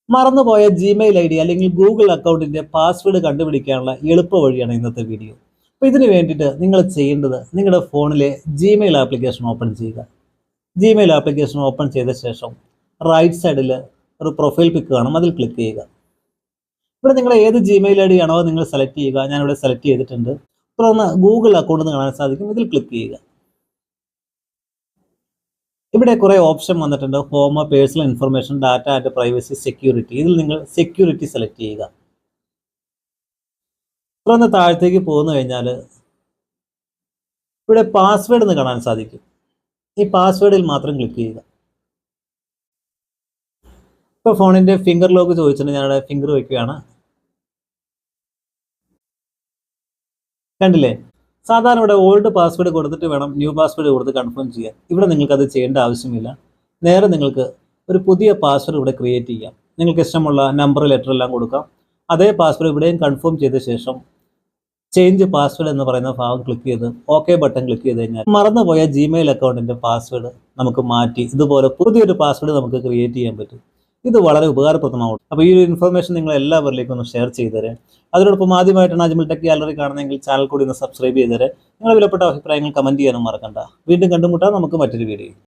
മറന്നുപോയ Gmail I D അല്ലെങ്കിൽ Google അക്കൗണ്ടിന്റെ പാസ്വേഡ് കണ്ടുപിടിക്കാനുള്ള എളുപ്പ വഴിയാണ് ഇന്നത്തെ വീഡിയോ. അപ്പോൾ ഇതിന് വേണ്ടിയിട്ട് നിങ്ങൾ ചെയ്യേണ്ടത് നിങ്ങളുടെ ഫോണിലെ ജിമെയിൽ ആപ്ലിക്കേഷൻ ഓപ്പൺ ചെയ്യുക. ജിമെയിൽ ആപ്ലിക്കേഷൻ ഓപ്പൺ ചെയ്ത ശേഷം റൈറ്റ് സൈഡിൽ ഒരു പ്രൊഫൈൽ പിക്ക് കാണും, അതിൽ ക്ലിക്ക് ചെയ്യുക. ഇവിടെ നിങ്ങൾ ഏത് ജിമെയിൽ ഐ ഡി ആണോ നിങ്ങൾ സെലക്ട് ചെയ്യുക. ഞാനിവിടെ സെലക്ട് ചെയ്തിട്ടുണ്ട്. തുടർന്ന് ഗൂഗിൾ അക്കൗണ്ട് എന്ന് കാണാൻ സാധിക്കും, ഇതിൽ ക്ലിക്ക് ചെയ്യുക. ഇവിടെ കുറേ ഓപ്ഷൻ വന്നിട്ടുണ്ട്. Home, personal information, data and privacy, security. ഇതിൽ നിങ്ങൾ സെക്യൂരിറ്റി സെലക്ട് ചെയ്യുക. തുടർന്ന് താഴത്തേക്ക് പോന്നു കഴിഞ്ഞാൽ ഇവിടെ പാസ്വേഡ് എന്ന് കാണാൻ സാധിക്കും. ഈ പാസ്വേഡിൽ മാത്രം ക്ലിക്ക് ചെയ്യുക. ഇപ്പോൾ ഫോണിൻ്റെ ഫിംഗർ ലോക്ക് ചോദിച്ചിട്ട് ഞാനിവിടെ ഫിംഗർ വയ്ക്കുകയാണ്. കണ്ടില്ലേ? സാധാരണ ഇവിടെ ഓൾഡ് പാസ്വേഡ് കൊടുത്തിട്ട് വേണം ന്യൂ പാസ്വേഡ് കൊടുത്ത് കൺഫേം ചെയ്യാൻ. ഇവിടെ നിങ്ങൾക്കത് ചെയ്യേണ്ട ആവശ്യമില്ല. നേരെ നിങ്ങൾക്ക് ഒരു പുതിയ പാസ്വേഡ് ഇവിടെ ക്രിയേറ്റ് ചെയ്യാം. നിങ്ങൾക്ക് ഇഷ്ടമുള്ള നമ്പർ, ലെറ്റർ എല്ലാം കൊടുക്കാം. അതേ പാസ്വേഡ് ഇവിടെയും കൺഫേം ചെയ്ത ശേഷം ചേഞ്ച് പാസ്വേഡ് എന്ന് പറയുന്ന ഭാഗം ക്ലിക്ക് ചെയ്ത് ഓക്കെ ബട്ടൺ ക്ലിക്ക് ചെയ്ത് കഴിഞ്ഞാൽ മറന്നുപോയ ജിമെയിൽ അക്കൗണ്ടിൻ്റെ പാസ്വേഡ് നമുക്ക് മാറ്റി ഇതുപോലെ പുതിയൊരു പാസ്വേഡ് നമുക്ക് ക്രിയേറ്റ് ചെയ്യാൻ പറ്റും. ഇത് വളരെ ഉപകാരപ്രദമാവും. അപ്പോൾ ഈ ഒരു ഇൻഫർമേഷൻ നിങ്ങൾ എല്ലാവരിലേക്കും ഒന്ന് ഷെയർ ചെയ്തേരെ. അതിനോടൊപ്പം ആദ്യമായിട്ടാണ് അജ്മൽ ടെക് ഗാലറി കാണുന്നതെങ്കിൽ ചാനൽ കൂടി ഒന്ന് സബ്സ്ക്രൈബ് ചെയ്തേരെ. നിങ്ങളുടെ വിലപ്പെട്ട അഭിപ്രായങ്ങൾ കമൻറ്റ് ചെയ്യാനും മറക്കണ്ട. വീണ്ടും കണ്ടുമുട്ടാം നമുക്ക് മറ്റൊരു വീഡിയോ.